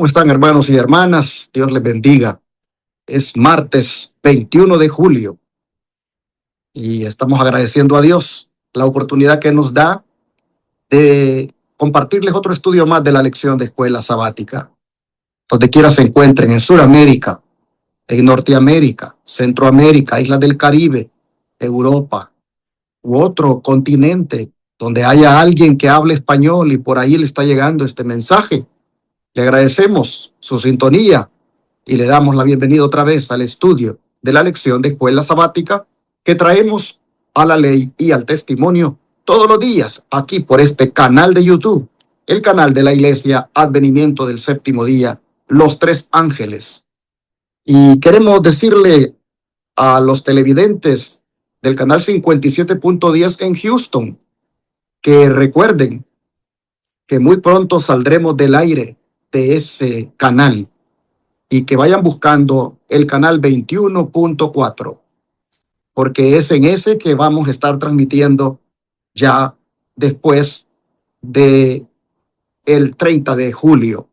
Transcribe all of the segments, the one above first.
están, hermanos y hermanas? Dios les bendiga. Es martes 21 de julio y estamos agradeciendo a Dios la oportunidad que nos da de compartirles otro estudio más de la lección de escuela sabática. Donde quiera se encuentren, en Sudamérica, en Norteamérica, Centroamérica, Islas del Caribe, Europa u otro continente donde haya alguien que hable español y por ahí le está llegando este mensaje. Le agradecemos su sintonía y le damos la bienvenida otra vez al estudio de la lección de escuela sabática que traemos a la ley y al testimonio todos los días aquí por este canal de YouTube, el canal de la Iglesia Advenimiento del Séptimo Día, Los Tres Ángeles. Y queremos decirle a los televidentes del canal 57.10 en Houston que recuerden que muy pronto saldremos del aire de ese canal y que vayan buscando el canal 21.4, porque es en ese que vamos a estar transmitiendo ya después de el 30 de julio.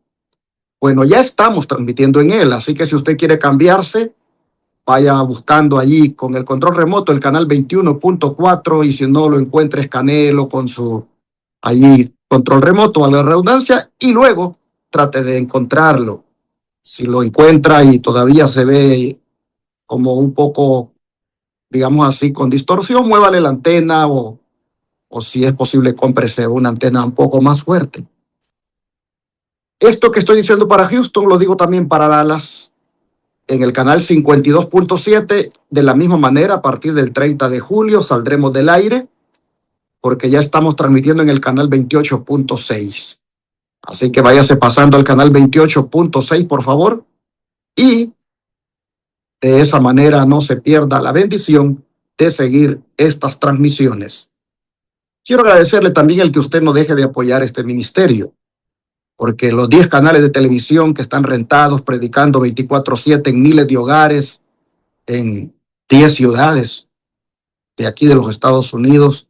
Bueno, ya estamos transmitiendo en él, así que si usted quiere cambiarse, vaya buscando allí con el control remoto el canal 21.4 y si no lo encuentra, escanéelo con su allí control remoto a la redundancia y luego trate de encontrarlo. Si lo encuentra y todavía se ve como un poco, digamos así, con distorsión, muévale la antena o si es posible, cómprese una antena un poco más fuerte. Esto que estoy diciendo para Houston lo digo también para Dallas en el canal 52.7. De la misma manera, a partir del 30 de julio saldremos del aire porque ya estamos transmitiendo en el canal 28.6. Así que váyase pasando al canal 28.6, por favor, y de esa manera no se pierda la bendición de seguir estas transmisiones. Quiero agradecerle también el que usted no deje de apoyar este ministerio, porque los 10 canales de televisión que están rentados, predicando 24/7 en miles de hogares, en 10 ciudades de aquí de los Estados Unidos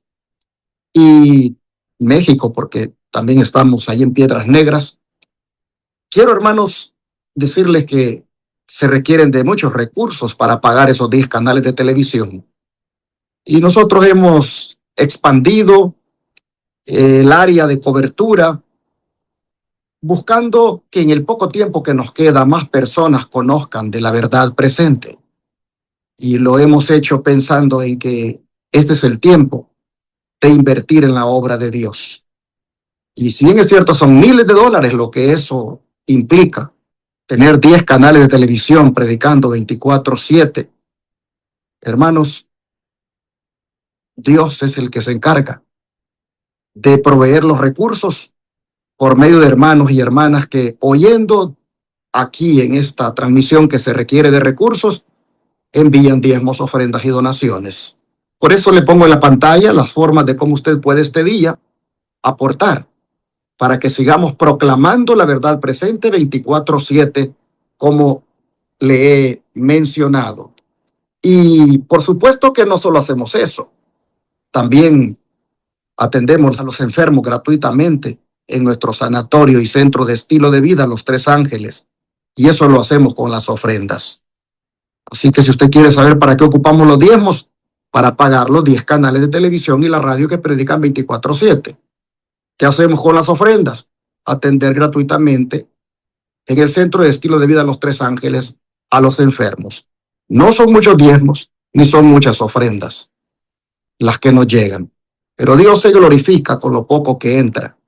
y México, porque también estamos ahí en Piedras Negras. Quiero, hermanos, decirles que se requieren de muchos recursos para pagar esos 10 canales de televisión. Y nosotros hemos expandido el área de cobertura buscando que en el poco tiempo que nos queda más personas conozcan de la verdad presente. Y lo hemos hecho pensando en que este es el tiempo de invertir en la obra de Dios. Y si bien es cierto, son miles de dólares lo que eso implica, tener 10 canales de televisión predicando 24/7. Hermanos, Dios es el que se encarga de proveer los recursos por medio de hermanos y hermanas que, oyendo aquí en esta transmisión que se requiere de recursos, envían diezmos, ofrendas y donaciones. Por eso le pongo en la pantalla las formas de cómo usted puede este día aportar para que sigamos proclamando la verdad presente 24/7, como le he mencionado. Y por supuesto que no solo hacemos eso, también atendemos a los enfermos gratuitamente en nuestro sanatorio y centro de estilo de vida, Los Tres Ángeles, y eso lo hacemos con las ofrendas. Así que si usted quiere saber para qué ocupamos los diezmos, para pagar los 10 canales de televisión y la radio que predican 24/7. ¿Qué hacemos con las ofrendas? Atender gratuitamente en el centro de estilo de vida Los Tres Ángeles a los enfermos. No son muchos diezmos, ni son muchas ofrendas las que nos llegan, pero Dios se glorifica con lo poco que entra.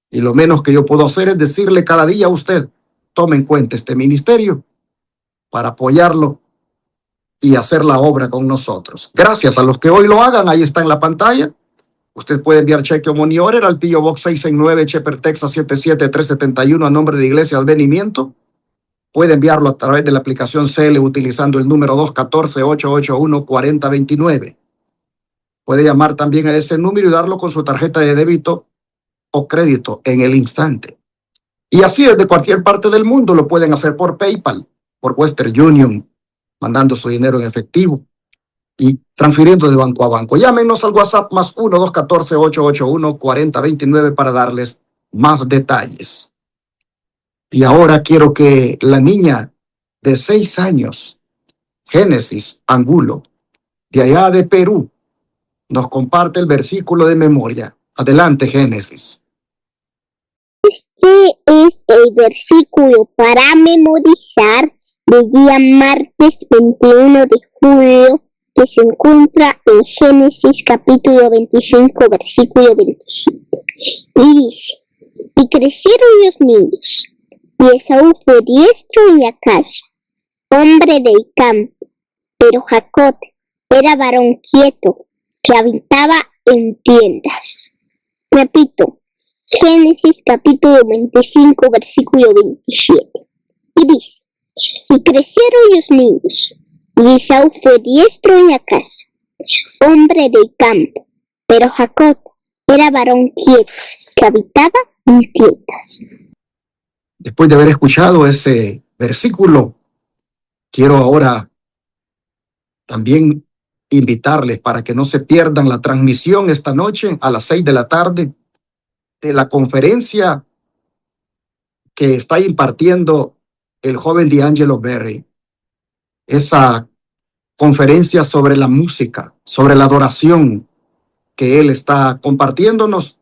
Y lo menos que yo puedo hacer es decirle cada día a usted, tome en cuenta este ministerio para apoyarlo y hacer la obra con nosotros. Gracias a los que hoy lo hagan, ahí está en la pantalla. Usted puede enviar cheque o money order al P.O. Box 669, Shepherd, Texas 77371 a nombre de Iglesia Advenimiento. Puede enviarlo a través de la aplicación CL utilizando el número 214-881-4029. Puede llamar también a ese número y darlo con su tarjeta de débito o crédito en el instante. Y así desde cualquier parte del mundo lo pueden hacer por PayPal, por Western Union, mandando su dinero en efectivo y transfiriendo de banco a banco. Llámenos al WhatsApp más 1-214-881-4029 para darles más detalles. Y ahora quiero que la niña de 6 años, Génesis Angulo, de allá de Perú, nos comparte el versículo de memoria. Adelante, Génesis. Este es el versículo para memorizar del día martes 21 de julio que se encuentra en Génesis capítulo 25, versículo 25. Y dice, y crecieron los niños, y Esaú fue diestro en la casa, hombre del campo, pero Jacob era varón quieto, que habitaba en tiendas. Repito, Génesis capítulo 25, versículo 27. Y dice, y crecieron los niños, y Esaú fue diestro en la casa, hombre del campo, pero Jacob era varón quieto, que habitaba en tiendas. Después de haber escuchado ese versículo, quiero ahora también invitarles para que no se pierdan la transmisión esta noche a las 6 de la tarde de la conferencia que está impartiendo el joven D'Angelo Berry. Esa conferencia sobre la música, sobre la adoración que él está compartiéndonos,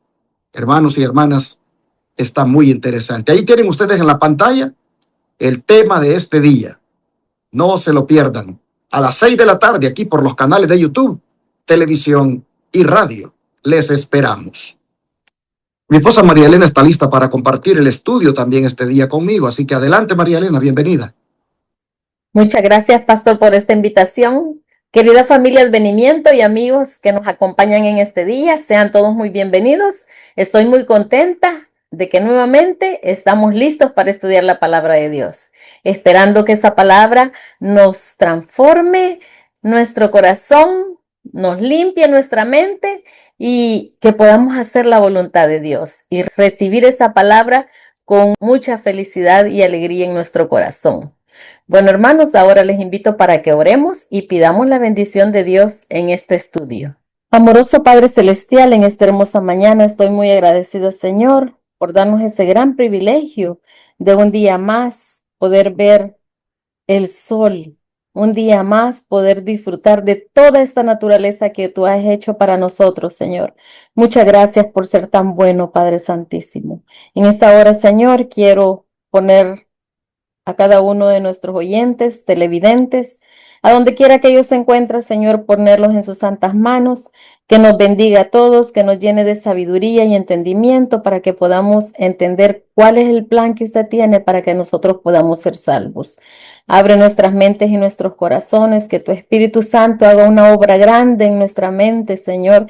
hermanos y hermanas, está muy interesante. Ahí tienen ustedes en la pantalla el tema de este día. No se lo pierdan. A las 6 de la tarde, aquí por los canales de YouTube, televisión y radio. Les esperamos. Mi esposa María Elena está lista para compartir el estudio también este día conmigo, así que adelante, María Elena, bienvenida. Muchas gracias, pastor, por esta invitación. Querida familia Advenimiento y amigos que nos acompañan en este día, sean todos muy bienvenidos. Estoy muy contenta de que nuevamente estamos listos para estudiar la palabra de Dios, esperando que esa palabra nos transforme nuestro corazón, nos limpie nuestra mente y que podamos hacer la voluntad de Dios y recibir esa palabra con mucha felicidad y alegría en nuestro corazón. Bueno, hermanos, ahora les invito para que oremos y pidamos la bendición de Dios en este estudio. Amoroso Padre Celestial, en esta hermosa mañana estoy muy agradecida, Señor, por darnos ese gran privilegio de un día más poder ver el sol, un día más poder disfrutar de toda esta naturaleza que tú has hecho para nosotros, Señor. Muchas gracias por ser tan bueno, Padre Santísimo. En esta hora, Señor, quiero poner a cada uno de nuestros oyentes, televidentes, a donde quiera que ellos se encuentren, Señor, ponerlos en sus santas manos, que nos bendiga a todos, que nos llene de sabiduría y entendimiento para que podamos entender cuál es el plan que usted tiene para que nosotros podamos ser salvos. Abre nuestras mentes y nuestros corazones, que tu Espíritu Santo haga una obra grande en nuestra mente, Señor,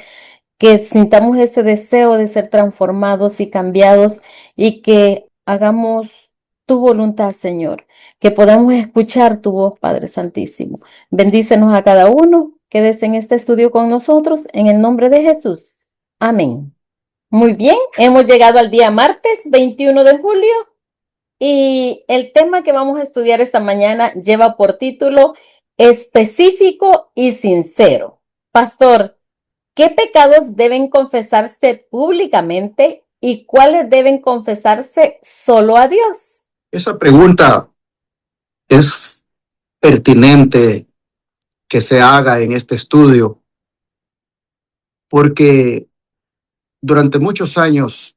que sintamos ese deseo de ser transformados y cambiados y que hagamos tu voluntad, Señor, que podamos escuchar tu voz, Padre Santísimo. Bendícenos a cada uno, quédese en este estudio con nosotros, en el nombre de Jesús. Amén. Muy bien, hemos llegado al día martes 21 de julio y el tema que vamos a estudiar esta mañana lleva por título Específico y Sincero. Pastor, ¿qué pecados deben confesarse públicamente y cuáles deben confesarse solo a Dios? Esa pregunta es pertinente que se haga en este estudio porque durante muchos años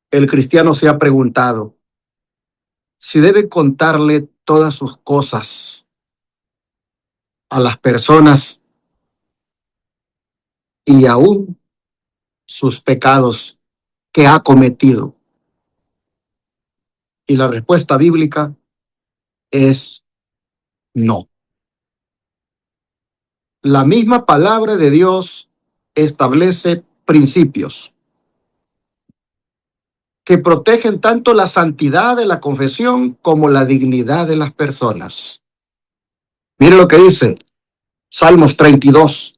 el cristiano se ha preguntado si debe contarle todas sus cosas a las personas y aún sus pecados que ha cometido. Y la respuesta bíblica es no. La misma palabra de Dios establece principios que protegen tanto la santidad de la confesión como la dignidad de las personas. Mire lo que dice Salmos 32,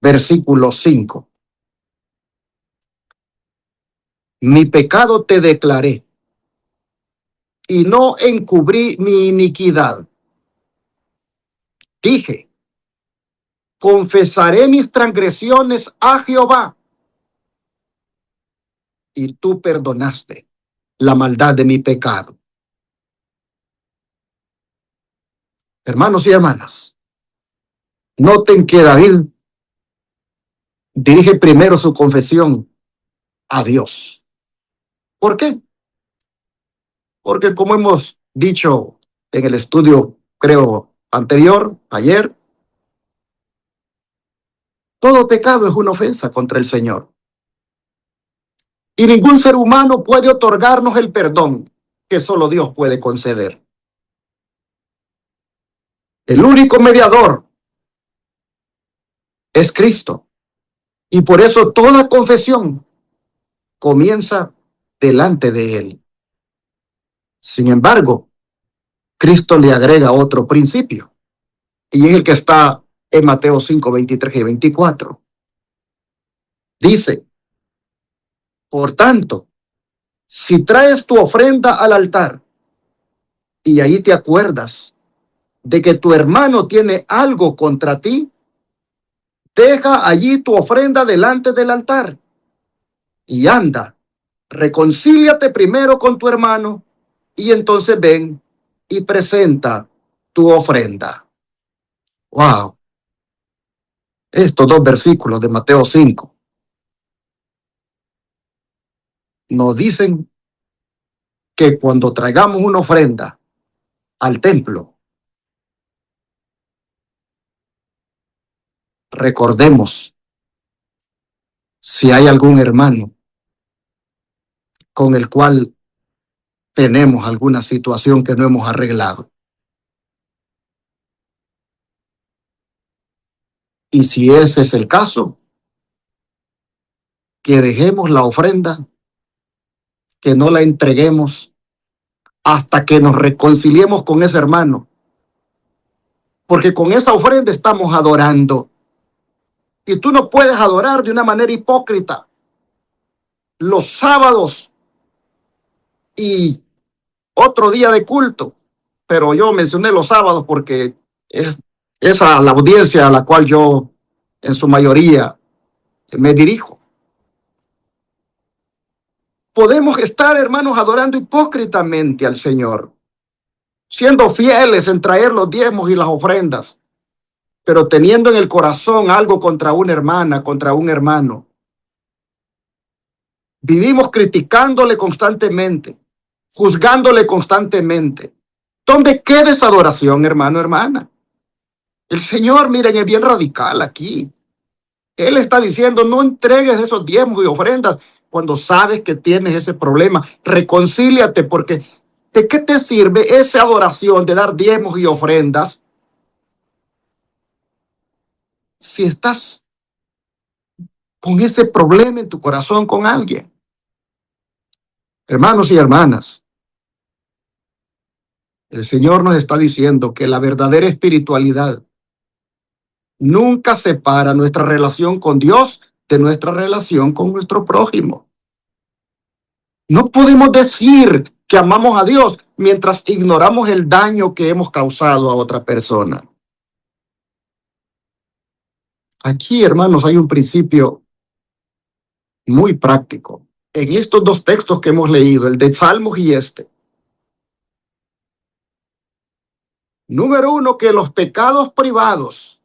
versículo 5. Mi pecado te declaré y no encubrí mi iniquidad. Dije, confesaré mis transgresiones a Jehová y tú perdonaste la maldad de mi pecado. Hermanos y hermanas, noten que David dirige primero su confesión a Dios. ¿Por qué? Porque como hemos dicho en el estudio, creo, anterior, ayer, todo pecado es una ofensa contra el Señor. Y ningún ser humano puede otorgarnos el perdón que solo Dios puede conceder. El único mediador es Cristo. Y por eso toda confesión comienza delante de Él. Sin embargo, Cristo le agrega otro principio. Y es el que está en Mateo 5, 23 y 24. Dice, por tanto, si traes tu ofrenda al altar y ahí te acuerdas de que tu hermano tiene algo contra ti, deja allí tu ofrenda delante del altar y anda, reconcíliate primero con tu hermano y entonces ven y presenta tu ofrenda. Wow. Estos dos versículos de Mateo 5 nos dicen que cuando traigamos una ofrenda al templo, recordemos si hay algún hermano con el cual tenemos alguna situación que no hemos arreglado. Y si ese es el caso, que dejemos la ofrenda, que no la entreguemos hasta que nos reconciliemos con ese hermano. Porque con esa ofrenda estamos adorando. Y tú no puedes adorar de una manera hipócrita. Los sábados y otro día de culto, pero yo mencioné los sábados porque es a la audiencia a la cual yo en su mayoría me dirijo. Podemos estar, hermanos, adorando hipócritamente al Señor, siendo fieles en traer los diezmos y las ofrendas, pero teniendo en el corazón algo contra una hermana, contra un hermano. Vivimos criticándole constantemente, juzgándole constantemente. ¿Dónde queda esa adoración, hermano, hermana? El Señor, miren, es bien radical aquí. Él está diciendo, no entregues esos diezmos y ofrendas cuando sabes que tienes ese problema. Reconcíliate, porque ¿de qué te sirve esa adoración de dar diezmos y ofrendas si estás con ese problema en tu corazón con alguien? Hermanos y hermanas, el Señor nos está diciendo que la verdadera espiritualidad nunca separa nuestra relación con Dios de nuestra relación con nuestro prójimo. No podemos decir que amamos a Dios mientras ignoramos el daño que hemos causado a otra persona. Aquí, hermanos, hay un principio muy práctico. En estos dos textos que hemos leído, el de Salmos y este. Número uno, que los pecados privados,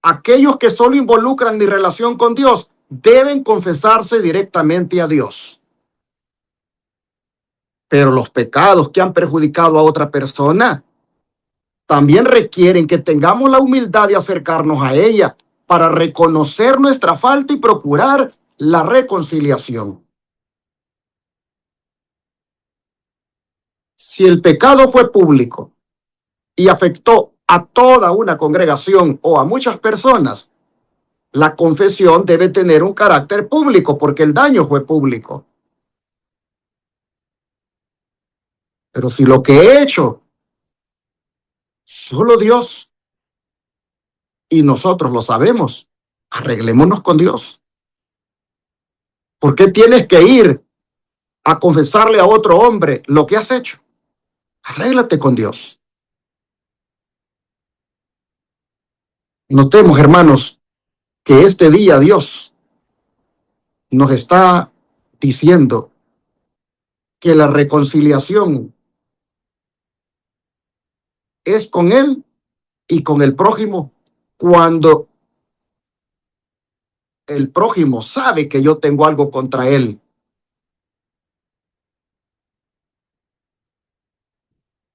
aquellos que solo involucran mi relación con Dios, deben confesarse directamente a Dios. Pero los pecados que han perjudicado a otra persona también requieren que tengamos la humildad de acercarnos a ella para reconocer nuestra falta y procurar la reconciliación. Si el pecado fue público y afectó a toda una congregación o a muchas personas, la confesión debe tener un carácter público porque el daño fue público. Pero si lo que he hecho, solo Dios y nosotros lo sabemos, arreglémonos con Dios. ¿Por qué tienes que ir a confesarle a otro hombre lo que has hecho? Arréglate con Dios. Notemos, hermanos, que este día Dios nos está diciendo que la reconciliación es con Él y con el prójimo cuando el prójimo sabe que yo tengo algo contra él.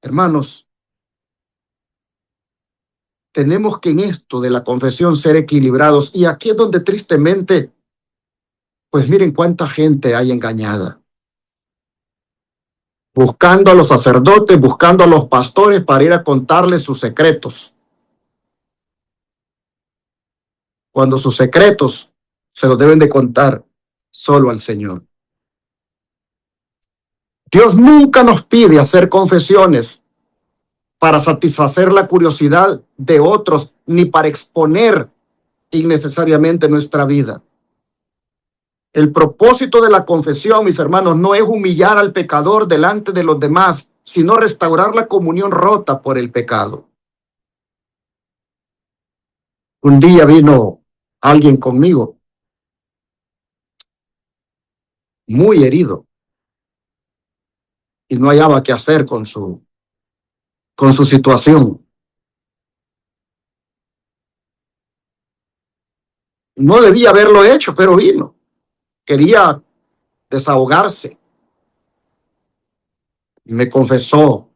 Hermanos, tenemos que en esto de la confesión ser equilibrados, y aquí es donde tristemente, pues miren cuánta gente hay engañada, buscando a los sacerdotes, buscando a los pastores para ir a contarles sus secretos, cuando sus secretos se los deben de contar solo al Señor. Dios nunca nos pide hacer confesiones para satisfacer la curiosidad de otros, ni para exponer innecesariamente nuestra vida. El propósito de la confesión, mis hermanos, no es humillar al pecador delante de los demás, sino restaurar la comunión rota por el pecado. Un día vino alguien conmigo, muy herido, y no hallaba qué hacer con su situación. No debía haberlo hecho, pero vino. Quería desahogarse. Me confesó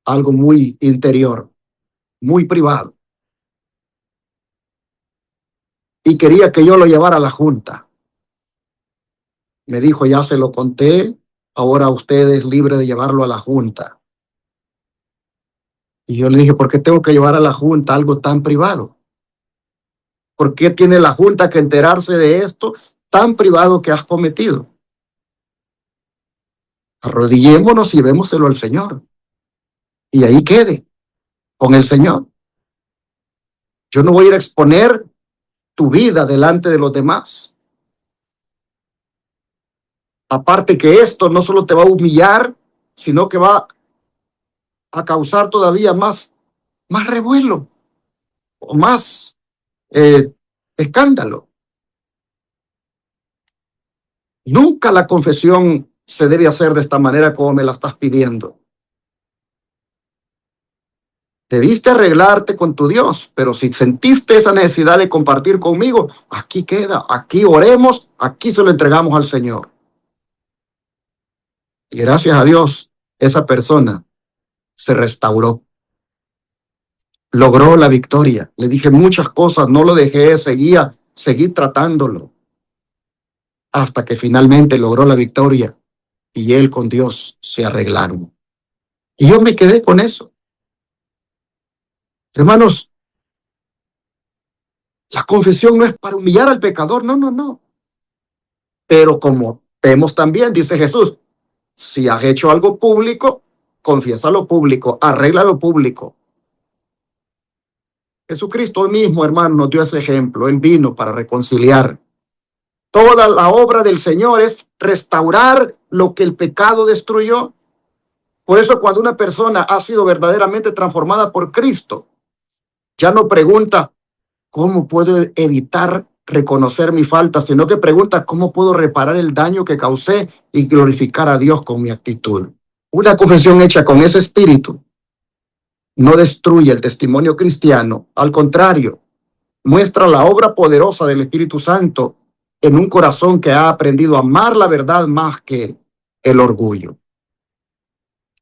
algo muy interior, muy privado. Y quería que yo lo llevara a la junta. Me dijo, ya se lo conté, ahora usted es libre de llevarlo a la junta. Y yo le dije, ¿por qué tengo que llevar a la junta algo tan privado? ¿Por qué tiene la junta que enterarse de esto tan privado que has cometido? Arrodillémonos y démoselo al Señor. Y ahí quede, con el Señor. Yo no voy a ir a exponer tu vida delante de los demás. Aparte que esto no solo te va a humillar, sino que va a causar todavía más revuelo o más escándalo. Nunca la confesión se debe hacer de esta manera como me la estás pidiendo. Debiste arreglarte con tu Dios, pero si sentiste esa necesidad de compartir conmigo, aquí queda, aquí oremos, aquí se lo entregamos al Señor. Y gracias a Dios, esa persona se restauró, logró la victoria. Le dije muchas cosas, no lo dejé, seguí tratándolo, hasta que finalmente logró la victoria y él con Dios se arreglaron. Y yo me quedé con eso. Hermanos, la confesión no es para humillar al pecador, no, no, no. Pero como vemos también, dice Jesús, si has hecho algo público, confiesa lo público, arregla lo público. Jesucristo mismo, hermano, nos dio ese ejemplo. Él vino para reconciliar. Toda la obra del Señor es restaurar lo que el pecado destruyó. Por eso cuando una persona ha sido verdaderamente transformada por Cristo, ya no pregunta, ¿cómo puedo evitar reconocer mi falta? Sino que pregunta, ¿cómo puedo reparar el daño que causé y glorificar a Dios con mi actitud? Una confesión hecha con ese espíritu no destruye el testimonio cristiano. Al contrario, muestra la obra poderosa del Espíritu Santo en un corazón que ha aprendido a amar la verdad más que el orgullo.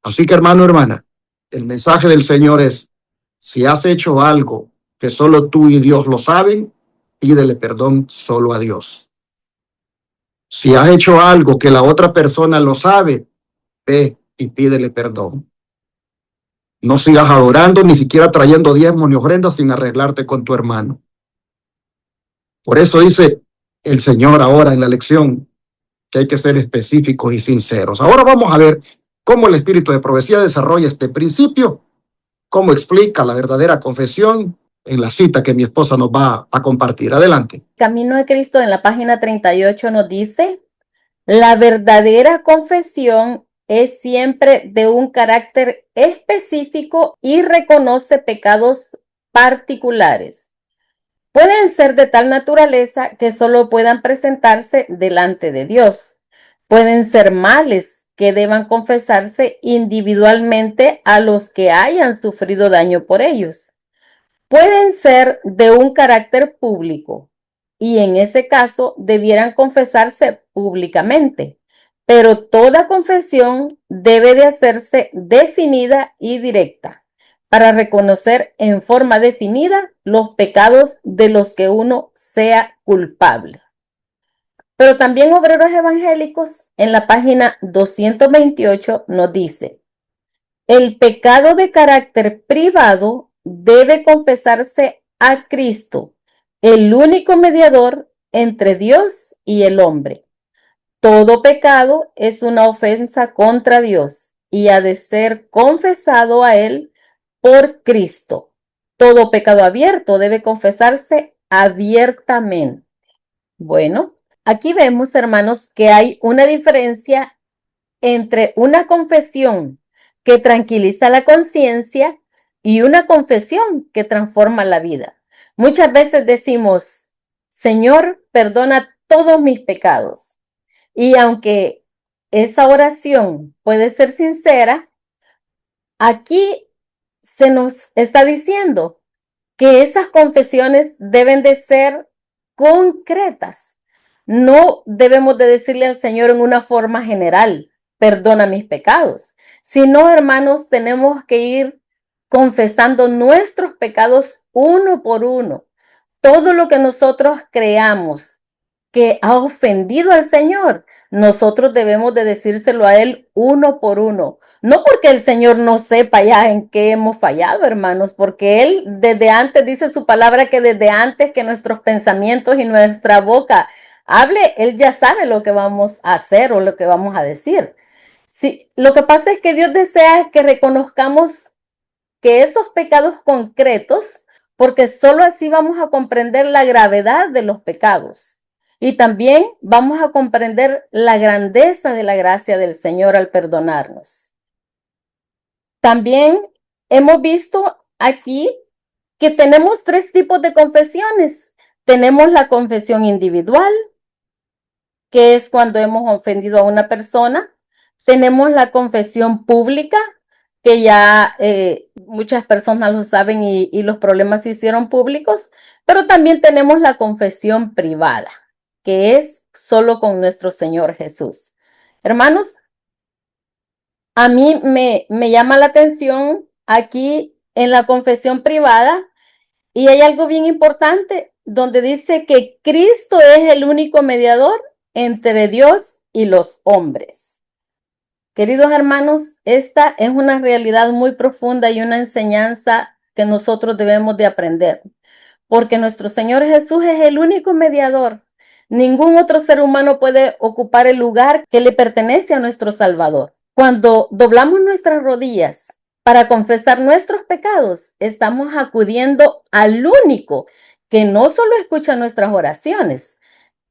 Así que, hermano, hermana, el mensaje del Señor es, si has hecho algo que solo tú y Dios lo saben, pídele perdón solo a Dios. Si has hecho algo que la otra persona lo sabe, ve y pídele perdón. No sigas adorando, ni siquiera trayendo diezmos ni ofrendas sin arreglarte con tu hermano. Por eso dice el Señor ahora en la lección que hay que ser específicos y sinceros. Ahora vamos a ver cómo el espíritu de profecía desarrolla este principio, cómo explica la verdadera confesión en la cita que mi esposa nos va a compartir. Adelante. Camino de Cristo en la página 38 nos dice, la verdadera confesión es siempre de un carácter específico y reconoce pecados particulares. Pueden ser de tal naturaleza que solo puedan presentarse delante de Dios. Pueden ser males que deban confesarse individualmente a los que hayan sufrido daño por ellos. Pueden ser de un carácter público y en ese caso debieran confesarse públicamente, pero toda confesión debe de hacerse definida y directa para reconocer en forma definida los pecados de los que uno sea culpable. Pero también Obreros Evangélicos en la página 228 nos dice: el pecado de carácter privado debe confesarse a Cristo, el único mediador entre Dios y el hombre. Todo pecado es una ofensa contra Dios y ha de ser confesado a Él por Cristo. Todo pecado abierto debe confesarse abiertamente. Bueno, aquí vemos, hermanos, que hay una diferencia entre una confesión que tranquiliza la conciencia y una confesión que transforma la vida. Muchas veces decimos: Señor, perdona todos mis pecados. Y aunque esa oración puede ser sincera, aquí se nos está diciendo que esas confesiones deben de ser concretas. No debemos de decirle al Señor en una forma general: perdona mis pecados. Sino, hermanos, tenemos que ir confesando nuestros pecados uno por uno. Todo lo que nosotros creamos que ha ofendido al Señor, nosotros debemos de decírselo a Él uno por uno. No porque el Señor no sepa ya en qué hemos fallado, hermanos, porque Él desde antes dice su palabra que desde antes que nuestros pensamientos y nuestra boca hable, Él ya sabe lo que vamos a hacer o lo que vamos a decir. Sí, lo que pasa es que Dios desea que reconozcamos que esos pecados concretos, porque solo así vamos a comprender la gravedad de los pecados. Y también vamos a comprender la grandeza de la gracia del Señor al perdonarnos. También hemos visto aquí que tenemos tres tipos de confesiones. Tenemos la confesión individual, que es cuando hemos ofendido a una persona. Tenemos la confesión pública, que ya muchas personas lo saben y los problemas se hicieron públicos, pero también tenemos la confesión privada, que es solo con nuestro Señor Jesús. Hermanos, a mí me llama la atención aquí en la confesión privada, y hay algo bien importante donde dice que Cristo es el único mediador entre Dios y los hombres. Queridos hermanos, esta es una realidad muy profunda y una enseñanza que nosotros debemos de aprender, porque nuestro Señor Jesús es el único mediador. Ningún otro ser humano puede ocupar el lugar que le pertenece a nuestro Salvador. Cuando doblamos nuestras rodillas para confesar nuestros pecados, estamos acudiendo al único que no solo escucha nuestras oraciones,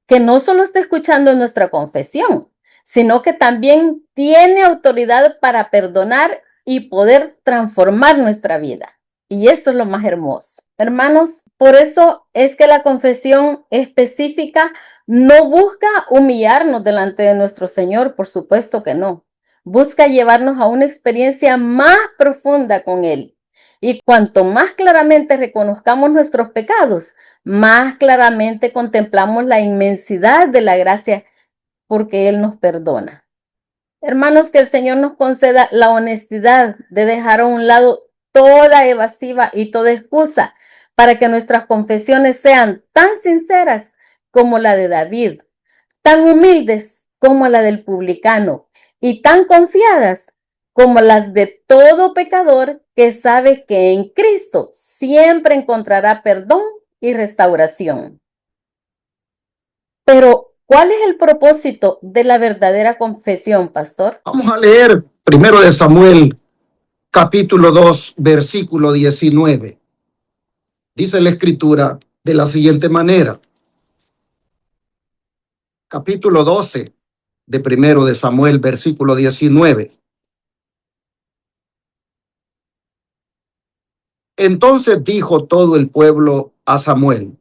que no solo está escuchando nuestra confesión, sino que también tiene autoridad para perdonar y poder transformar nuestra vida. Y eso es lo más hermoso. Hermanos, por eso es que la confesión específica no busca humillarnos delante de nuestro Señor, por supuesto que no. Busca llevarnos a una experiencia más profunda con Él. Y cuanto más claramente reconozcamos nuestros pecados, más claramente contemplamos la inmensidad de la gracia porque Él nos perdona. Hermanos, que el Señor nos conceda la honestidad de dejar a un lado toda evasiva y toda excusa para que nuestras confesiones sean tan sinceras como la de David, tan humildes como la del publicano y tan confiadas como las de todo pecador que sabe que en Cristo siempre encontrará perdón y restauración. Pero, ¿cuál es el propósito de la verdadera confesión, pastor? Vamos a leer 1 Samuel, capítulo 2, versículo 19. Dice la escritura de la siguiente manera. Capítulo 12 de 1 Samuel, versículo 19. Entonces dijo todo el pueblo a Samuel: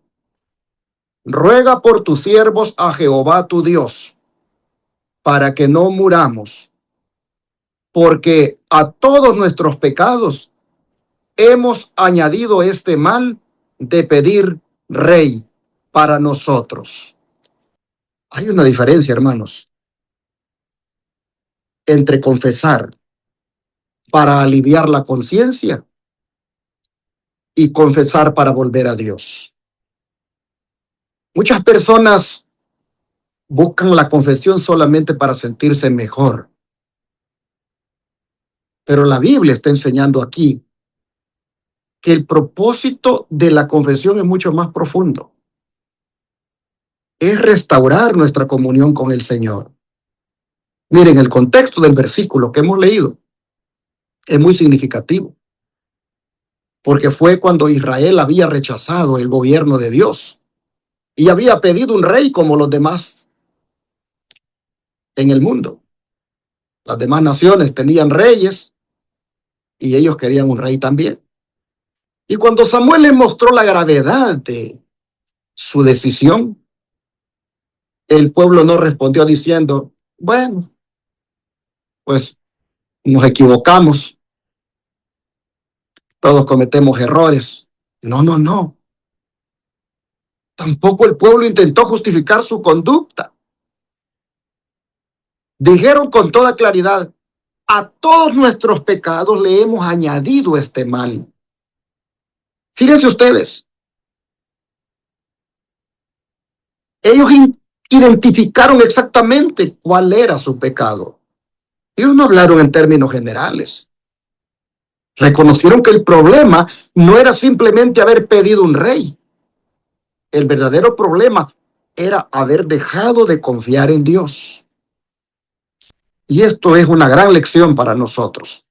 ruega por tus siervos a Jehová tu Dios, para que no muramos, porque a todos nuestros pecados hemos añadido este mal de pedir rey para nosotros. Hay una diferencia, hermanos, entre confesar para aliviar la conciencia y confesar para volver a Dios. Muchas personas buscan la confesión solamente para sentirse mejor. Pero la Biblia está enseñando aquí que el propósito de la confesión es mucho más profundo. Es restaurar nuestra comunión con el Señor. Miren, el contexto del versículo que hemos leído es muy significativo, porque fue cuando Israel había rechazado el gobierno de Dios y había pedido un rey como los demás en el mundo. Las demás naciones tenían reyes y ellos querían un rey también. Y cuando Samuel les mostró la gravedad de su decisión, el pueblo no respondió diciendo, bueno, pues nos equivocamos, todos cometemos errores. No, no, no. Tampoco el pueblo intentó justificar su conducta. Dijeron con toda claridad, a todos nuestros pecados le hemos añadido este mal. Fíjense ustedes, ellos identificaron exactamente cuál era su pecado. Ellos no hablaron en términos generales. Reconocieron que el problema no era simplemente haber pedido un rey. El verdadero problema era haber dejado de confiar en Dios. Y esto es una gran lección para nosotros,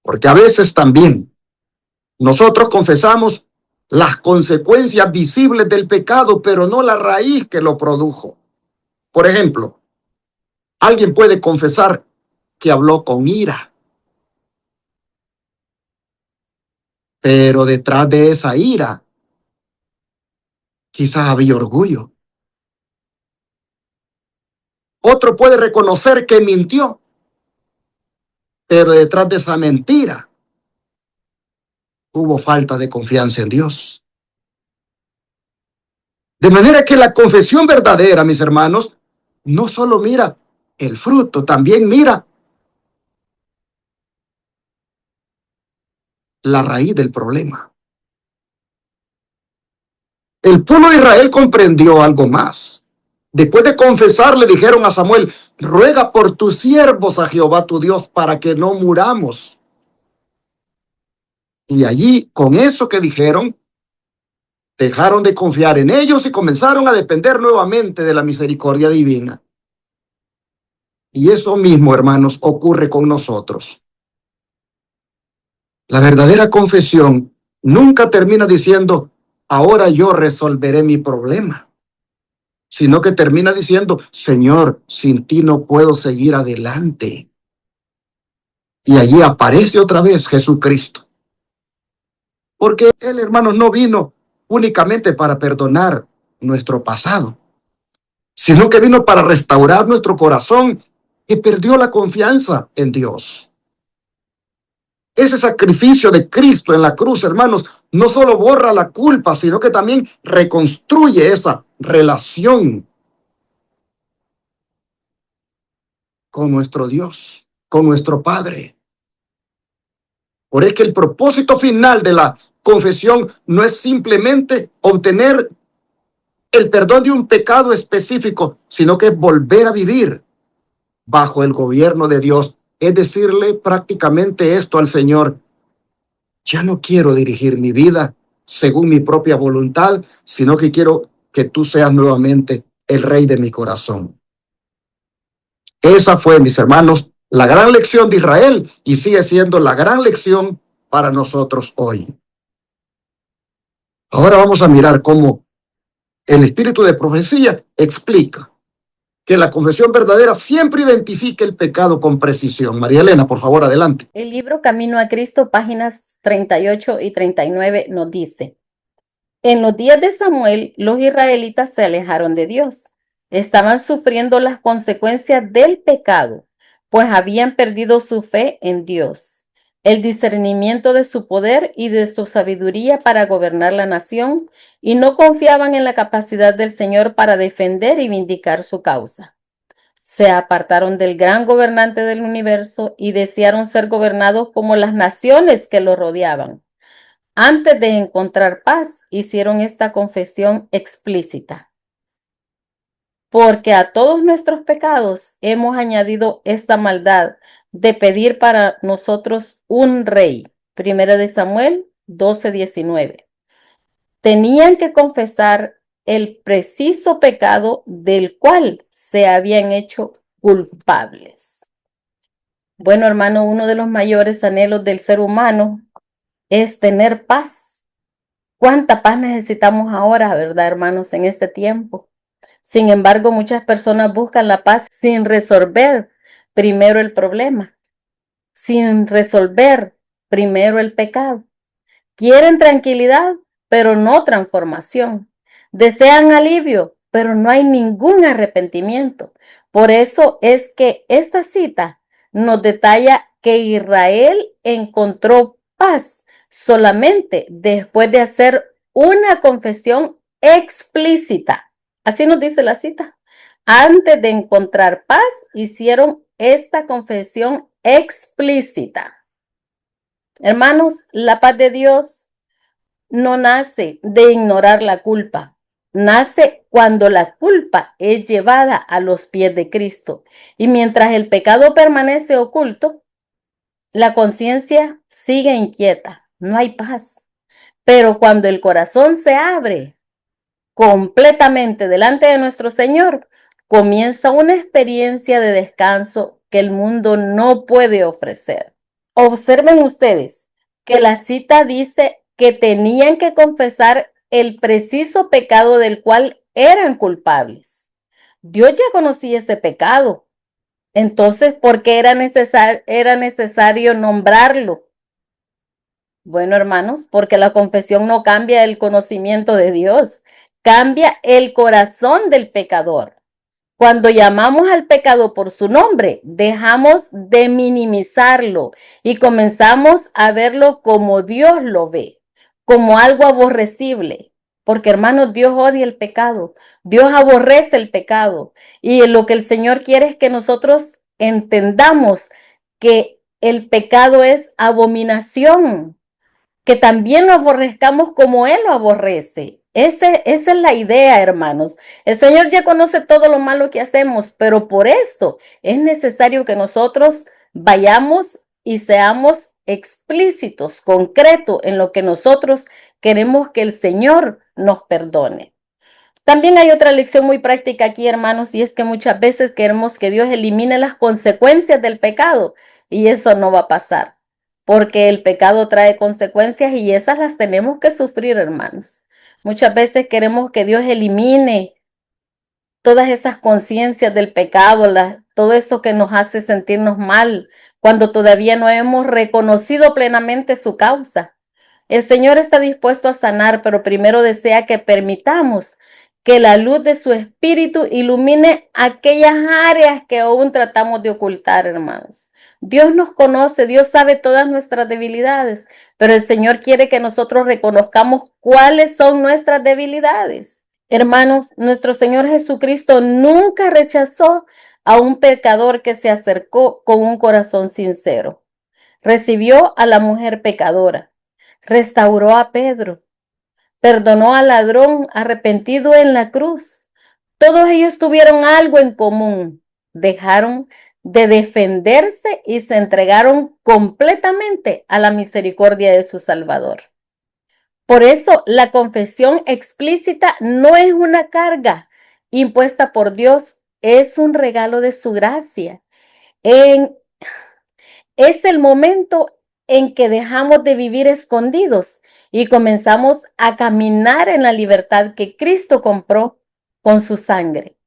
porque a veces también nosotros confesamos las consecuencias visibles del pecado, pero no la raíz que lo produjo. Por ejemplo, alguien puede confesar que habló con ira, pero detrás de esa ira quizás había orgullo. Otro puede reconocer que mintió, pero detrás de esa mentira hubo falta de confianza en Dios. De manera que la confesión verdadera, mis hermanos, no solo mira el fruto, también mira la raíz del problema. El pueblo de Israel comprendió algo más. Después de confesar, le dijeron a Samuel, ruega por tus siervos a Jehová tu Dios para que no muramos. Y allí, con eso que dijeron, dejaron de confiar en ellos y comenzaron a depender nuevamente de la misericordia divina. Y eso mismo, hermanos, ocurre con nosotros. La verdadera confesión nunca termina diciendo, ahora yo resolveré mi problema, sino que termina diciendo, Señor, sin ti no puedo seguir adelante. Y allí aparece otra vez Jesucristo. Porque Él, hermanos, no vino únicamente para perdonar nuestro pasado, sino que vino para restaurar nuestro corazón que perdió la confianza en Dios. Ese sacrificio de Cristo en la cruz, hermanos, no solo borra la culpa, sino que también reconstruye esa relación con nuestro Dios, con nuestro Padre. Por eso que el propósito final de la confesión no es simplemente obtener el perdón de un pecado específico, sino que es volver a vivir bajo el gobierno de Dios. Es decirle prácticamente esto al Señor: ya no quiero dirigir mi vida según mi propia voluntad, sino que quiero que tú seas nuevamente el rey de mi corazón. Esa fue, mis hermanos, la gran lección de Israel y sigue siendo la gran lección para nosotros hoy. Ahora vamos a mirar cómo el espíritu de profecía explica que la confesión verdadera siempre identifica el pecado con precisión. María Elena, por favor, adelante. El libro Camino a Cristo, páginas 38 y 39, nos dice: en los días de Samuel, los israelitas se alejaron de Dios. Estaban sufriendo las consecuencias del pecado. pues habían perdido su fe en Dios, el discernimiento de su poder y de su sabiduría para gobernar la nación, y no confiaban en la capacidad del Señor para defender y vindicar su causa. Se apartaron del gran gobernante del universo y desearon ser gobernados como las naciones que lo rodeaban. Antes de encontrar paz, hicieron esta confesión explícita: porque a todos nuestros pecados hemos añadido esta maldad de pedir para nosotros un rey. Primera de Samuel 12:19. Tenían que confesar el preciso pecado del cual se habían hecho culpables. Bueno, hermano, uno de los mayores anhelos del ser humano es tener paz. ¿Cuánta paz necesitamos ahora, verdad, hermanos, en este tiempo? Sin embargo, muchas personas buscan la paz sin resolver primero el problema, sin resolver primero el pecado. Quieren tranquilidad, pero no transformación. Desean alivio, pero no hay ningún arrepentimiento. Por eso es que esta cita nos detalla que Israel encontró paz solamente después de hacer una confesión explícita. Así nos dice la cita. Antes de encontrar paz, hicieron esta confesión explícita. Hermanos, la paz de Dios no nace de ignorar la culpa. Nace cuando la culpa es llevada a los pies de Cristo. Y mientras el pecado permanece oculto, la conciencia sigue inquieta. No hay paz. Pero cuando el corazón se abre completamente delante de nuestro Señor, comienza una experiencia de descanso que el mundo no puede ofrecer. Observen ustedes que la cita dice que tenían que confesar el preciso pecado del cual eran culpables. Dios ya conocía ese pecado. Entonces, ¿por qué era necesario nombrarlo? Bueno, hermanos, porque la confesión no cambia el conocimiento de Dios, cambia el corazón del pecador. Cuando llamamos al pecado por su nombre, dejamos de minimizarlo y comenzamos a verlo como Dios lo ve, como algo aborrecible. Porque, hermanos, Dios odia el pecado, Dios aborrece el pecado. Y lo que el Señor quiere es que nosotros entendamos que el pecado es abominación, que también lo aborrezcamos como Él lo aborrece. Esa es la idea, hermanos. El Señor ya conoce todo lo malo que hacemos, pero por esto es necesario que nosotros vayamos y seamos explícitos, concretos en lo que nosotros queremos que el Señor nos perdone. También hay otra lección muy práctica aquí, hermanos, y es que muchas veces queremos que Dios elimine las consecuencias del pecado, y eso no va a pasar, porque el pecado trae consecuencias y esas las tenemos que sufrir, hermanos. Muchas veces queremos que Dios elimine todas esas conciencias del pecado, todo eso que nos hace sentirnos mal, cuando todavía no hemos reconocido plenamente su causa. El Señor está dispuesto a sanar, pero primero desea que permitamos que la luz de su espíritu ilumine aquellas áreas que aún tratamos de ocultar, hermanos. Dios nos conoce, Dios sabe todas nuestras debilidades, pero el Señor quiere que nosotros reconozcamos cuáles son nuestras debilidades. Hermanos, nuestro Señor Jesucristo nunca rechazó a un pecador que se acercó con un corazón sincero. Recibió a la mujer pecadora, restauró a Pedro, perdonó al ladrón arrepentido en la cruz. Todos ellos tuvieron algo en común. Dejaron de defenderse y se entregaron completamente a la misericordia de su Salvador. Por eso la confesión explícita no es una carga impuesta por Dios, es un regalo de su gracia. Es el momento en que dejamos de vivir escondidos y comenzamos a caminar en la libertad que Cristo compró con su sangre.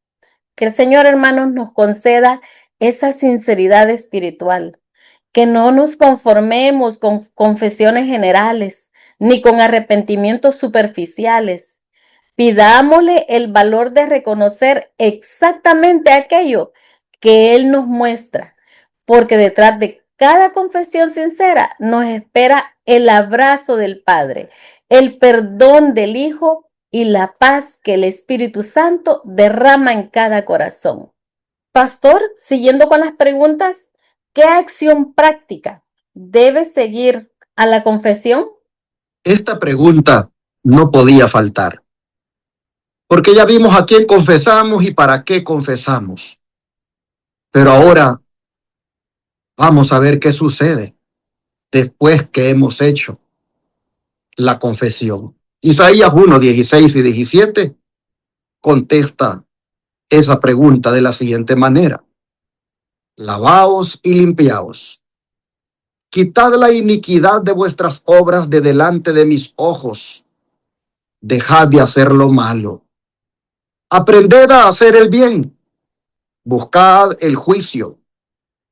Que el Señor, hermanos, nos conceda esa sinceridad espiritual, que no nos conformemos con confesiones generales ni con arrepentimientos superficiales. Pidámosle el valor de reconocer exactamente aquello que Él nos muestra, porque detrás de cada confesión sincera nos espera el abrazo del Padre, el perdón del Hijo y la paz que el Espíritu Santo derrama en cada corazón. Pastor, siguiendo con las preguntas, ¿qué acción práctica debe seguir a la confesión? Esta pregunta no podía faltar, porque ya vimos a quién confesamos y para qué confesamos. Pero ahora vamos a ver qué sucede después que hemos hecho la confesión. Isaías 1, 16 y 17 contesta esa pregunta de la siguiente manera: lavaos y limpiaos, quitad la iniquidad de vuestras obras de delante de mis ojos, dejad de hacer lo malo, aprended a hacer el bien, buscad el juicio,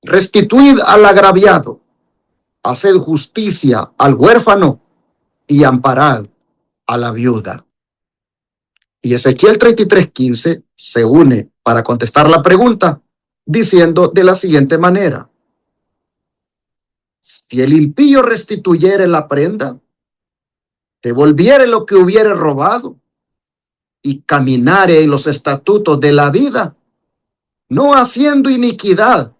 restituid al agraviado, haced justicia al huérfano y amparad a la viuda. Y Ezequiel 33:15 se une para contestar la pregunta diciendo de la siguiente manera: si el impío restituyere la prenda, devolviere lo que hubiere robado y caminare en los estatutos de la vida, no haciendo iniquidad,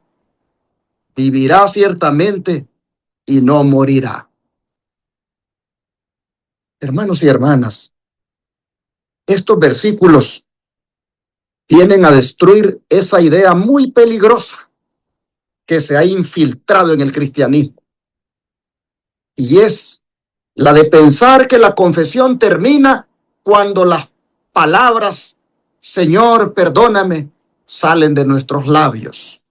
vivirá ciertamente y no morirá. Hermanos y hermanas, estos versículos vienen a destruir esa idea muy peligrosa que se ha infiltrado en el cristianismo, y es la de pensar que la confesión termina cuando las palabras Señor, perdóname, salen de nuestros labios.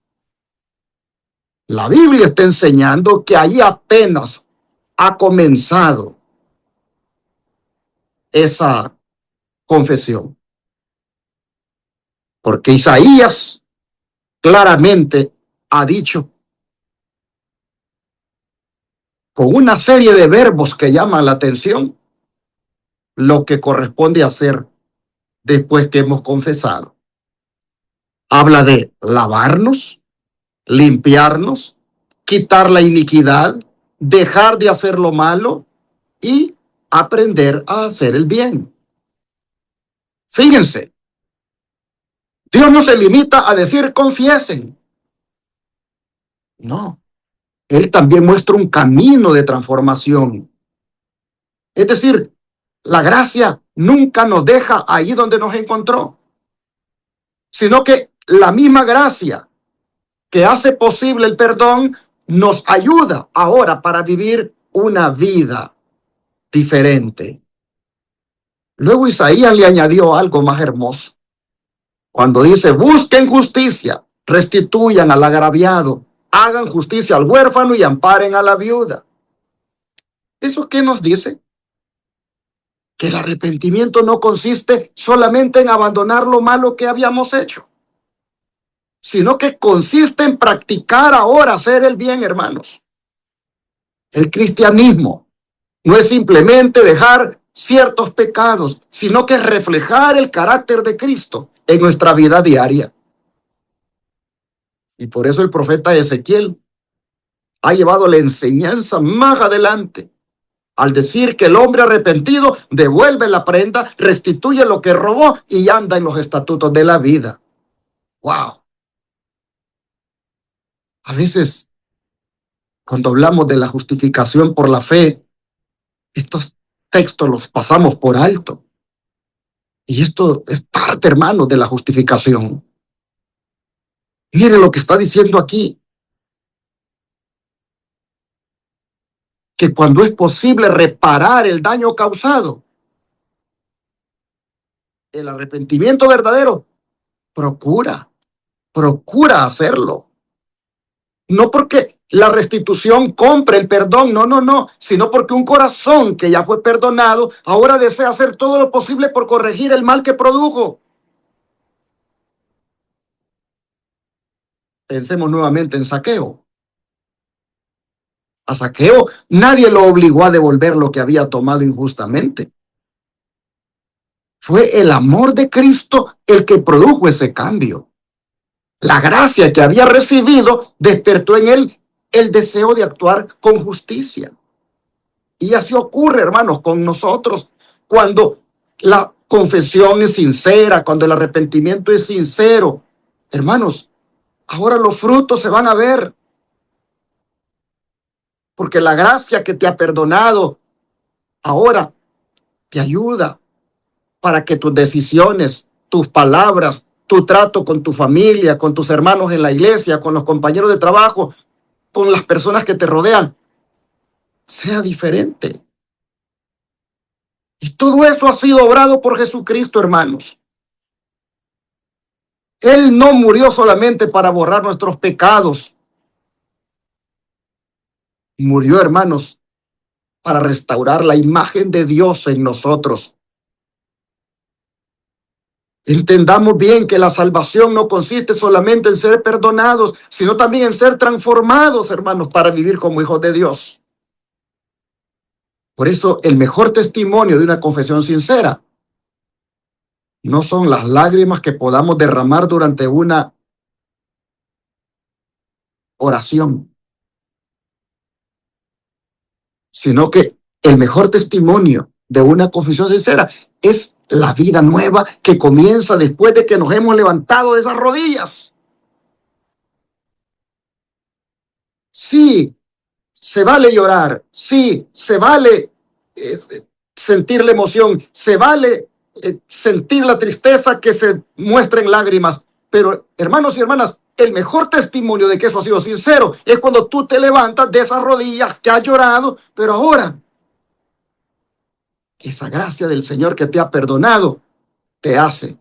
La Biblia está enseñando que ahí apenas ha comenzado esa confesión, porque Isaías claramente ha dicho, con una serie de verbos que llaman la atención, lo que corresponde hacer después que hemos confesado. Habla de lavarnos, limpiarnos, quitar la iniquidad, dejar de hacer lo malo y aprender a hacer el bien. Fíjense, Dios no se limita a decir confiesen. No, Él también muestra un camino de transformación. Es decir, la gracia nunca nos deja ahí donde nos encontró, sino que la misma gracia que hace posible el perdón nos ayuda ahora para vivir una vida diferente. Luego Isaías le añadió algo más hermoso, cuando dice: busquen justicia, restituyan al agraviado, hagan justicia al huérfano y amparen a la viuda. ¿Eso qué nos dice? Que el arrepentimiento no consiste solamente en abandonar lo malo que habíamos hecho, sino que consiste en practicar ahora hacer el bien, hermanos. El cristianismo no es simplemente dejar ciertos pecados, sino que es reflejar el carácter de Cristo en nuestra vida diaria. Y por eso el profeta Ezequiel ha llevado la enseñanza más adelante, al decir que el hombre arrepentido devuelve la prenda, restituye lo que robó y anda en los estatutos de la vida. ¡Wow! A veces, cuando hablamos de la justificación por la fe, estos textos los pasamos por alto. Y esto es parte, hermanos, de la justificación. Mire lo que está diciendo aquí, que cuando es posible reparar el daño causado, el arrepentimiento verdadero procura hacerlo. No porque la restitución compre el perdón, no, sino porque un corazón que ya fue perdonado ahora desea hacer todo lo posible por corregir el mal que produjo. Pensemos nuevamente en Zaqueo. A Zaqueo nadie lo obligó a devolver lo que había tomado injustamente. Fue el amor de Cristo el que produjo ese cambio. la gracia que había recibido despertó en él el deseo de actuar con justicia. Y así ocurre, hermanos, con nosotros cuando la confesión es sincera, cuando el arrepentimiento es sincero. Hermanos, ahora los frutos se van a ver, porque la gracia que te ha perdonado ahora te ayuda para que tus decisiones, tus palabras, tu trato con tu familia, con tus hermanos en la iglesia, con los compañeros de trabajo, con las personas que te rodean, sea diferente. Y todo eso ha sido obrado por Jesucristo, hermanos. Él no murió solamente para borrar nuestros pecados. Murió, hermanos, para restaurar la imagen de Dios en nosotros. Entendamos bien que la salvación no consiste solamente en ser perdonados, sino también en ser transformados, hermanos, para vivir como hijos de Dios. Por eso, el mejor testimonio de una confesión sincera no son las lágrimas que podamos derramar durante una oración, sino que el mejor testimonio de una confesión sincera es la vida nueva que comienza después de que nos hemos levantado de esas rodillas. Sí, se vale llorar, sí, se vale sentir la emoción, se vale sentir la tristeza que se muestra en lágrimas, pero hermanos y hermanas, el mejor testimonio de que eso ha sido sincero es cuando tú te levantas de esas rodillas que has llorado, pero ahora esa gracia del Señor que te ha perdonado te hace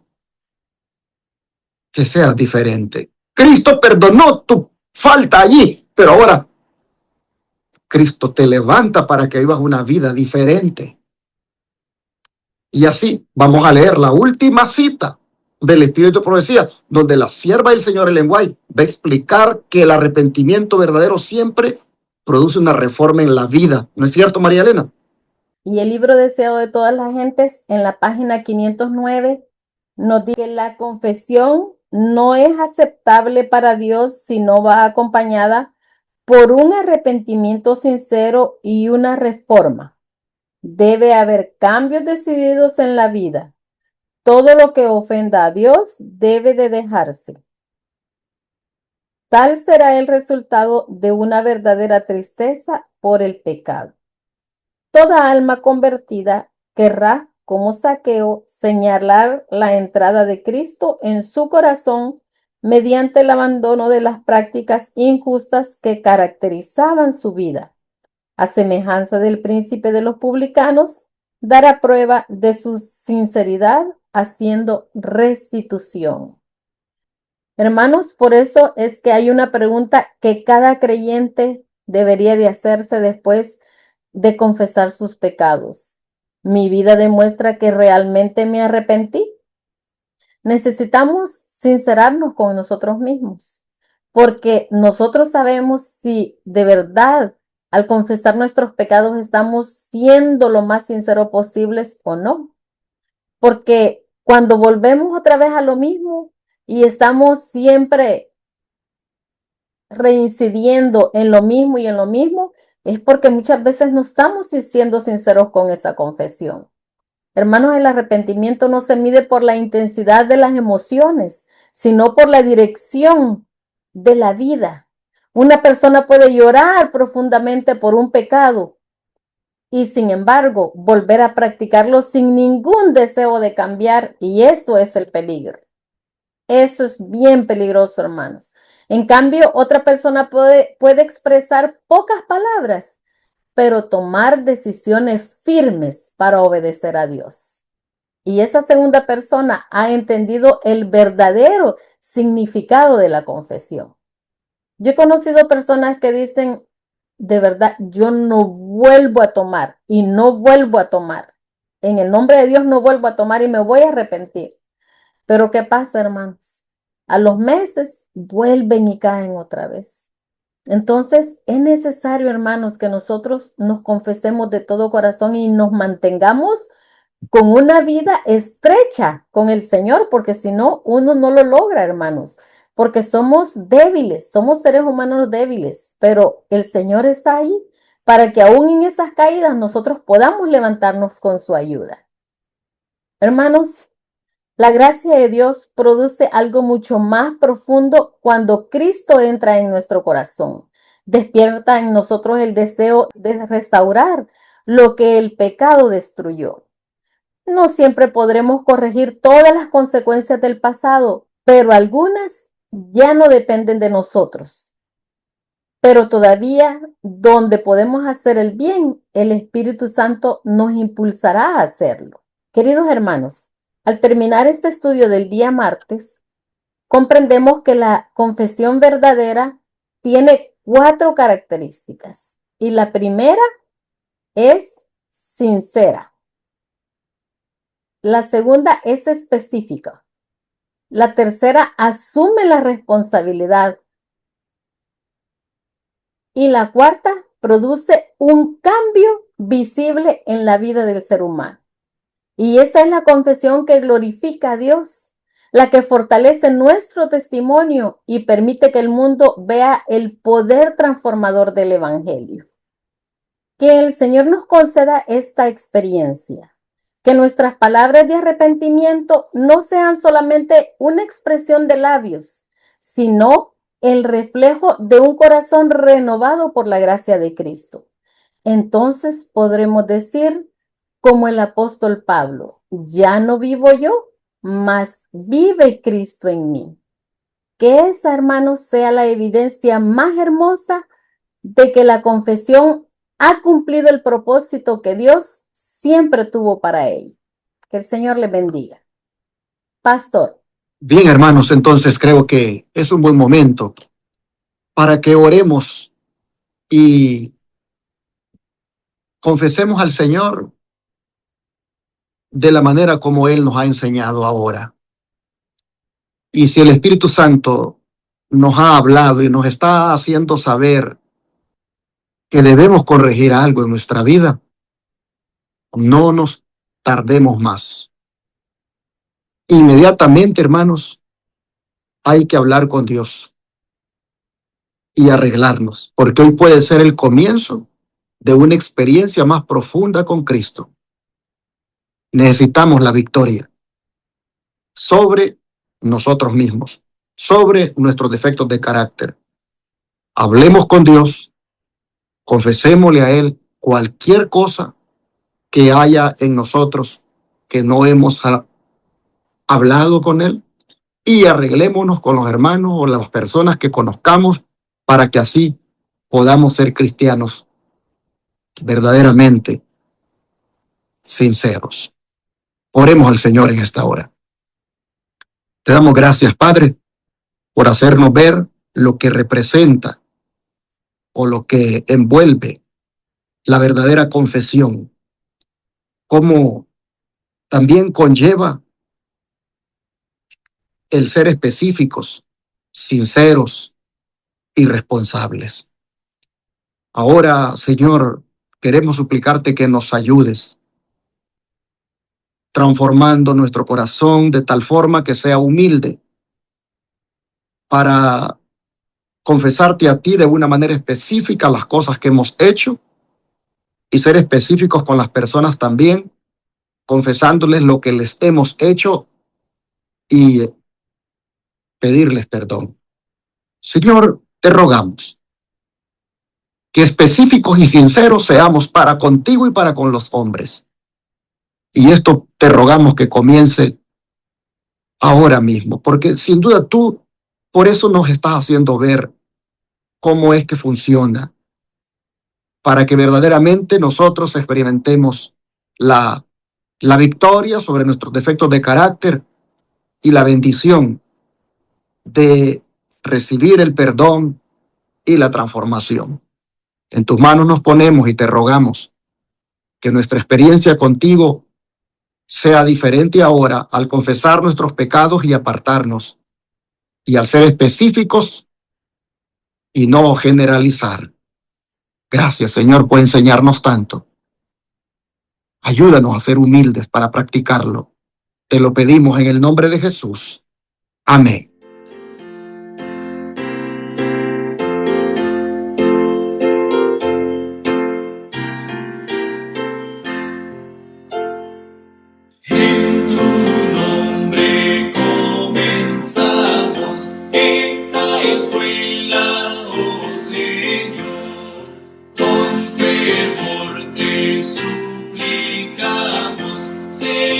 que seas diferente. Cristo perdonó tu falta allí, pero ahora Cristo te levanta para que vivas una vida diferente. Y así vamos a leer la última cita del Espíritu de Profecía, donde la sierva del Señor Ellen White va a explicar que el arrepentimiento verdadero siempre produce una reforma en la vida. ¿No es cierto, María Elena? Y el libro Deseo de todas las gentes, en la página 509, nos dice que la confesión no es aceptable para Dios si no va acompañada por un arrepentimiento sincero y una reforma. Debe haber cambios decididos en la vida. Todo lo que ofenda a Dios debe de dejarse. Tal será el resultado de una verdadera tristeza por el pecado. Toda alma convertida querrá, como Zaqueo, señalar la entrada de Cristo en su corazón mediante el abandono de las prácticas injustas que caracterizaban su vida. A semejanza del príncipe de los publicanos, dará prueba de su sinceridad haciendo restitución. Hermanos, por eso es que hay una pregunta que cada creyente debería de hacerse después de confesar sus pecados. ¿Mi vida demuestra que realmente me arrepentí? Necesitamos sincerarnos con nosotros mismos, porque nosotros sabemos si de verdad al confesar nuestros pecados estamos siendo lo más sincero posibles o no. Porque cuando volvemos otra vez a lo mismo y estamos siempre reincidiendo en lo mismo y en lo mismo, es porque muchas veces no estamos siendo sinceros con esa confesión. Hermanos, el arrepentimiento no se mide por la intensidad de las emociones, sino por la dirección de la vida. Una persona puede llorar profundamente por un pecado y sin embargo volver a practicarlo sin ningún deseo de cambiar, y esto es el peligro. Eso es bien peligroso, hermanos. En cambio, otra persona puede expresar pocas palabras, pero tomar decisiones firmes para obedecer a Dios. Y esa segunda persona ha entendido el verdadero significado de la confesión. Yo he conocido personas que dicen, de verdad, yo no vuelvo a tomar y no vuelvo a tomar. En el nombre de Dios no vuelvo a tomar y me voy a arrepentir. Pero ¿qué pasa, hermanos? A los meses vuelven y caen otra vez. Entonces es necesario, hermanos, que nosotros nos confesemos de todo corazón y nos mantengamos con una vida estrecha con el Señor, porque si no, uno no lo logra, hermanos. porque somos débiles, somos seres humanos débiles, pero el Señor está ahí para que aún en esas caídas nosotros podamos levantarnos con su ayuda. Hermanos, la gracia de Dios produce algo mucho más profundo cuando Cristo entra en nuestro corazón. Despierta en nosotros el deseo de restaurar lo que el pecado destruyó. No siempre podremos corregir todas las consecuencias del pasado, pero algunas ya no dependen de nosotros. Pero todavía donde podemos hacer el bien, el Espíritu Santo nos impulsará a hacerlo. Queridos hermanos, al terminar este estudio del día martes, comprendemos que la confesión verdadera tiene 4 características. Y la primera es sincera. La segunda es específica. La tercera asume la responsabilidad. Y la cuarta produce un cambio visible en la vida del ser humano. Y esa es la confesión que glorifica a Dios, la que fortalece nuestro testimonio y permite que el mundo vea el poder transformador del Evangelio. Que el Señor nos conceda esta experiencia, que nuestras palabras de arrepentimiento no sean solamente una expresión de labios, sino el reflejo de un corazón renovado por la gracia de Cristo. Entonces podremos decir, como el apóstol Pablo, ya no vivo yo, mas vive Cristo en mí. Que esa, hermanos, sea la evidencia más hermosa de que la confesión ha cumplido el propósito que Dios siempre tuvo para ella. Que el Señor le bendiga. Pastor. Bien, hermanos, entonces creo que es un buen momento para que oremos y confesemos al Señor de la manera como Él nos ha enseñado ahora. Y si el Espíritu Santo nos ha hablado y nos está haciendo saber que debemos corregir algo en nuestra vida, no nos tardemos más. Inmediatamente, hermanos, hay que hablar con Dios y arreglarnos, porque hoy puede ser el comienzo de una experiencia más profunda con Cristo. Necesitamos la victoria sobre nosotros mismos, sobre nuestros defectos de carácter. Hablemos con Dios, confesémosle a Él cualquier cosa que haya en nosotros que no hemos hablado con Él y arreglémonos con los hermanos o las personas que conozcamos para que así podamos ser cristianos verdaderamente sinceros. Oremos al Señor en esta hora. Te damos gracias, Padre, por hacernos ver lo que representa o lo que envuelve la verdadera confesión, cómo también conlleva el ser específicos, sinceros y responsables. Ahora, Señor, queremos suplicarte que nos ayudes, transformando nuestro corazón de tal forma que sea humilde para confesarte a ti de una manera específica las cosas que hemos hecho y ser específicos con las personas también, confesándoles lo que les hemos hecho y pedirles perdón. Señor, te rogamos que específicos y sinceros seamos para contigo y para con los hombres. Y esto te rogamos que comience ahora mismo, porque sin duda tú por eso nos estás haciendo ver cómo es que funciona, para que verdaderamente nosotros experimentemos la victoria sobre nuestros defectos de carácter y la bendición de recibir el perdón y la transformación. En tus manos nos ponemos y te rogamos que nuestra experiencia contigo sea diferente ahora al confesar nuestros pecados y apartarnos, y al ser específicos y no generalizar. Gracias, Señor, por enseñarnos tanto. Ayúdanos a ser humildes para practicarlo. Te lo pedimos en el nombre de Jesús. Amén. suplicamos, Señor.